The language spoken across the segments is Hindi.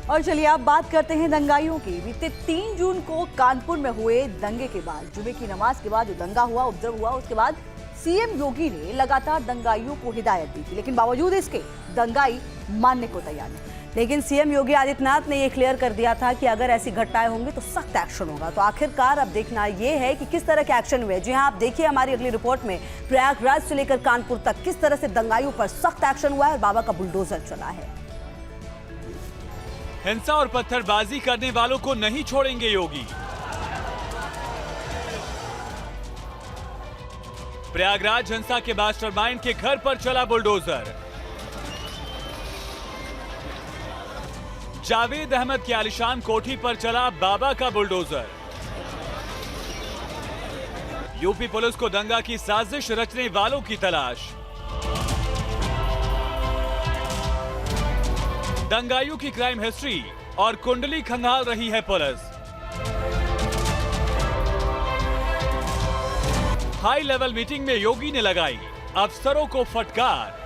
और चलिए अब बात करते हैं दंगाइयों की। बीते 3 जून को कानपुर में हुए दंगे के बाद, जुमे की नमाज के बाद जो दंगा हुआ, उपद्रव हुआ, उसके बाद सीएम योगी ने लगातार दंगाइयों को हिदायत दी थी, लेकिन बावजूद इसके दंगाई मानने को तैयार नहीं। लेकिन सीएम योगी आदित्यनाथ ने यह क्लियर कर दिया था कि अगर ऐसी घटनाएं होंगी तो सख्त एक्शन होगा। तो आखिरकार अब देखना यह है कि किस तरह के एक्शन हुए। जी हाँ, आप देखिए हमारी अगली रिपोर्ट में प्रयागराज से लेकर कानपुर तक किस तरह से दंगाइयों पर सख्त एक्शन हुआ है और बाबा का बुलडोजर चला है। हिंसा और पत्थरबाजी करने वालों को नहीं छोड़ेंगे योगी। प्रयागराज हिंसा के मास्टरमाइंड के घर पर चला बुलडोजर। जावेद अहमद की आलिशान कोठी पर चला बाबा का बुलडोजर। यूपी पुलिस को दंगा की साजिश रचने वालों की तलाश। दंगाइयों की क्राइम हिस्ट्री और कुंडली खंगाल रही है पुलिस। हाई लेवल मीटिंग में योगी ने लगाई अफसरों को फटकार।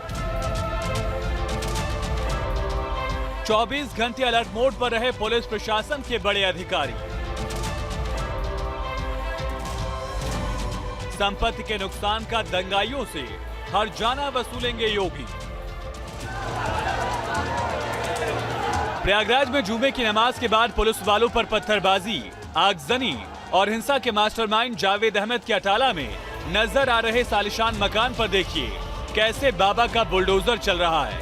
24 घंटे अलर्ट मोड पर रहे पुलिस प्रशासन के बड़े अधिकारी। संपत्ति के नुकसान का दंगाइयों से हर्जाना वसूलेंगे योगी। प्रयागराज में जुमे की नमाज के बाद पुलिस वालों पर पत्थरबाजी, आगजनी और हिंसा के मास्टरमाइंड जावेद अहमद के अटाला में नजर आ रहे सालिशान मकान पर देखिए कैसे बाबा का बुलडोजर चल रहा है।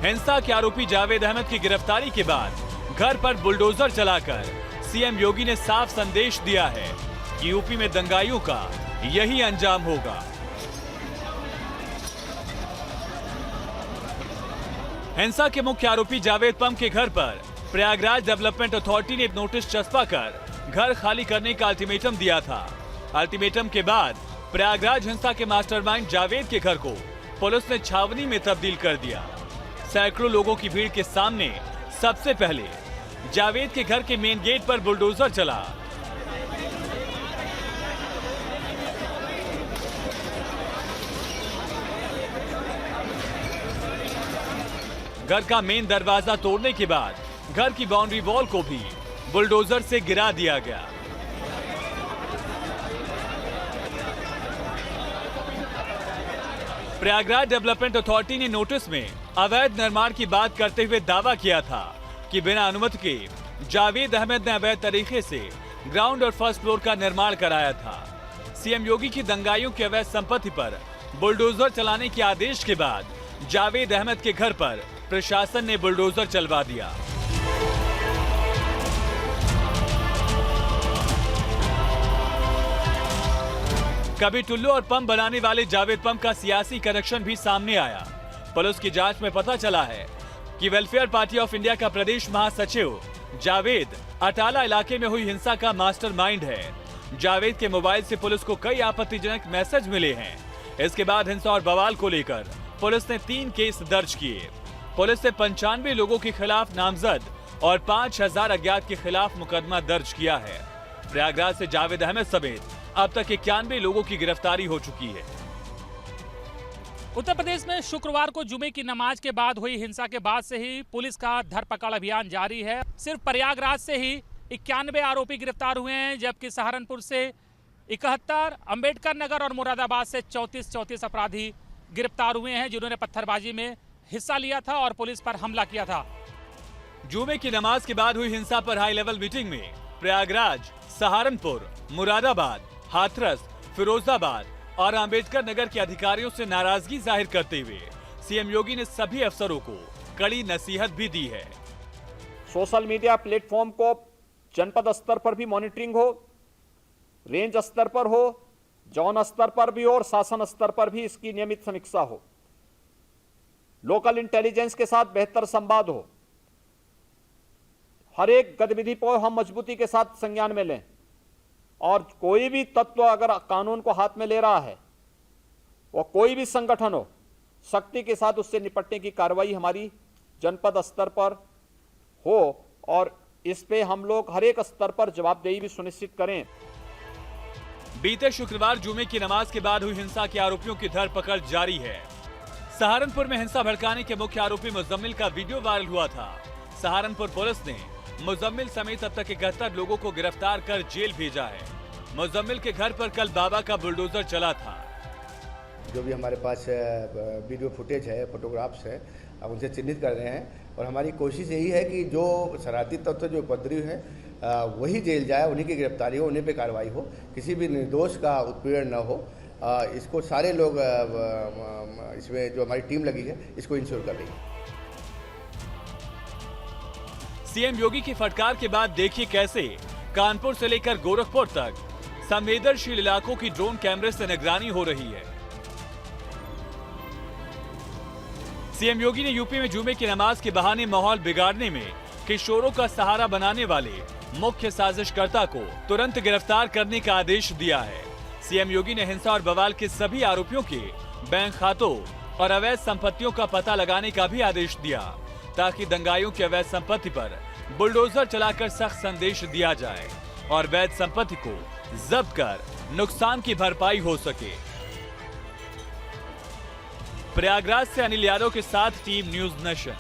हिंसा के आरोपी जावेद अहमद की गिरफ्तारी के बाद घर पर बुलडोजर चलाकर सीएम योगी ने साफ संदेश दिया है कि यूपी में दंगाइयों का यही अंजाम होगा। हिंसा के मुख्य आरोपी जावेद पम के घर पर प्रयागराज डेवलपमेंट अथॉरिटी ने नोटिस चस्पा कर घर खाली करने का अल्टीमेटम दिया था। अल्टीमेटम के बाद प्रयागराज हिंसा के मास्टरमाइंड जावेद के घर को पुलिस ने छावनी में तब्दील कर दिया। सैकड़ों लोगों की भीड़ के सामने सबसे पहले जावेद के घर के मेन गेट पर बुलडोजर चला। घर का मेन दरवाजा तोड़ने के बाद घर की बाउंड्री वॉल को भी बुलडोजर से गिरा दिया गया। प्रयागराज डेवलपमेंट अथॉरिटी ने नोटिस में अवैध निर्माण की बात करते हुए दावा किया था कि बिना अनुमति के जावेद अहमद ने अवैध तरीके से ग्राउंड और फर्स्ट फ्लोर का निर्माण कराया था। सीएम योगी की दंगाइयों की अवैध संपत्ति पर बुलडोजर चलाने के आदेश के बाद जावेद अहमद के घर पर प्रशासन ने बुलडोजर चलवा दिया। कभी टुल्लू और पंप बनाने वाले जावेद पंप का सियासी कनेक्शन भी सामने आया। पुलिस की जांच में पता चला है कि वेलफेयर पार्टी ऑफ इंडिया का प्रदेश महासचिव जावेद अटाला इलाके में हुई हिंसा का मास्टरमाइंड है। जावेद के मोबाइल से पुलिस को कई आपत्तिजनक मैसेज मिले हैं। इसके बाद हिंसा और बवाल को लेकर पुलिस ने 3 केस दर्ज किए। पुलिस ने 95 लोगों के खिलाफ नामजद और 5000 अज्ञात के खिलाफ मुकदमा दर्ज किया है। प्रयागराज से जावेद अहमद समेत अब तक 91 लोगों की गिरफ्तारी हो चुकी है। उत्तर प्रदेश में शुक्रवार को जुमे की नमाज के बाद हुई हिंसा के बाद से ही पुलिस का धरपकड़ अभियान जारी है। सिर्फ प्रयागराज से ही 91 आरोपी गिरफ्तार हुए हैं, जबकि सहारनपुर से 71, अंबेडकर नगर और मुरादाबाद से 34 अपराधी गिरफ्तार हुए हैं, जिन्होंने पत्थरबाजी में हिस्सा लिया था और पुलिस पर हमला किया था। जुमे की नमाज के बाद हुई हिंसा पर हाई लेवल मीटिंग में प्रयागराज, सहारनपुर, मुरादाबाद, हाथरस, फिरोजाबाद और अंबेडकर नगर के अधिकारियों से नाराजगी जाहिर करते हुए सीएम योगी ने सभी अफसरों को कड़ी नसीहत भी दी है। सोशल मीडिया प्लेटफॉर्म को जनपद स्तर पर भी मॉनिटरिंग हो, रेंज स्तर पर हो, जोन स्तर पर भी हो और शासन स्तर पर भी इसकी नियमित समीक्षा हो। लोकल इंटेलिजेंस के साथ बेहतर संवाद हो। हर एक गतिविधि को हम मजबूती के साथ संज्ञान में लें और कोई भी तत्व अगर कानून को हाथ में ले रहा है, वो कोई भी संगठन हो, सख्ती के साथ उससे निपटने की कार्रवाई हमारी जनपद स्तर पर हो और इस पे हम लोग हर एक स्तर पर जवाबदेही भी सुनिश्चित करें। बीते शुक्रवार जुमे की नमाज के बाद हुई हिंसा के आरोपियों की धरपकड़ जारी है। सहारनपुर में हिंसा भड़काने के मुख्य आरोपी मुजम्मिल का वीडियो वायरल हुआ था। सहारनपुर पुलिस ने मुजम्मिल समेत अब तक 71 लोगों को गिरफ्तार कर जेल भेजा है। मुजम्मिल के घर पर कल बाबा का बुलडोजर चला था। जो भी हमारे पास वीडियो फुटेज है, फोटोग्राफ्स है, अब उनसे चिन्हित कर रहे हैं और हमारी कोशिश यही है कि जो शरारती तत्व जो उपद्रवी हैं वही जेल जाए, उन्हीं की गिरफ्तारी हो, उन्हीं पे कार्रवाई हो, किसी भी निर्दोष का उत्पीड़न न हो। इसको सारे लोग इसमें जो हमारी टीम लगी है इसको इंश्योर कर रही है। सीएम योगी की फटकार के बाद देखिए कैसे कानपुर से लेकर गोरखपुर तक संवेदनशील इलाकों की ड्रोन कैमरे से निगरानी हो रही है। सीएम योगी ने यूपी में जुमे की नमाज के बहाने माहौल बिगाड़ने में किशोरों का सहारा बनाने वाले मुख्य साजिशकर्ता को तुरंत गिरफ्तार करने का आदेश दिया है। सीएम योगी ने हिंसा और बवाल के सभी आरोपियों के बैंक खातों और अवैध संपत्तियों का पता लगाने का भी आदेश दिया, ताकि दंगाइयों की अवैध संपत्ति पर बुलडोजर चलाकर सख्त संदेश दिया जाए और वैध संपत्ति को जब्त कर नुकसान की भरपाई हो सके। प्रयागराज से अनिल यादव के साथ टीम न्यूज़ नेशन।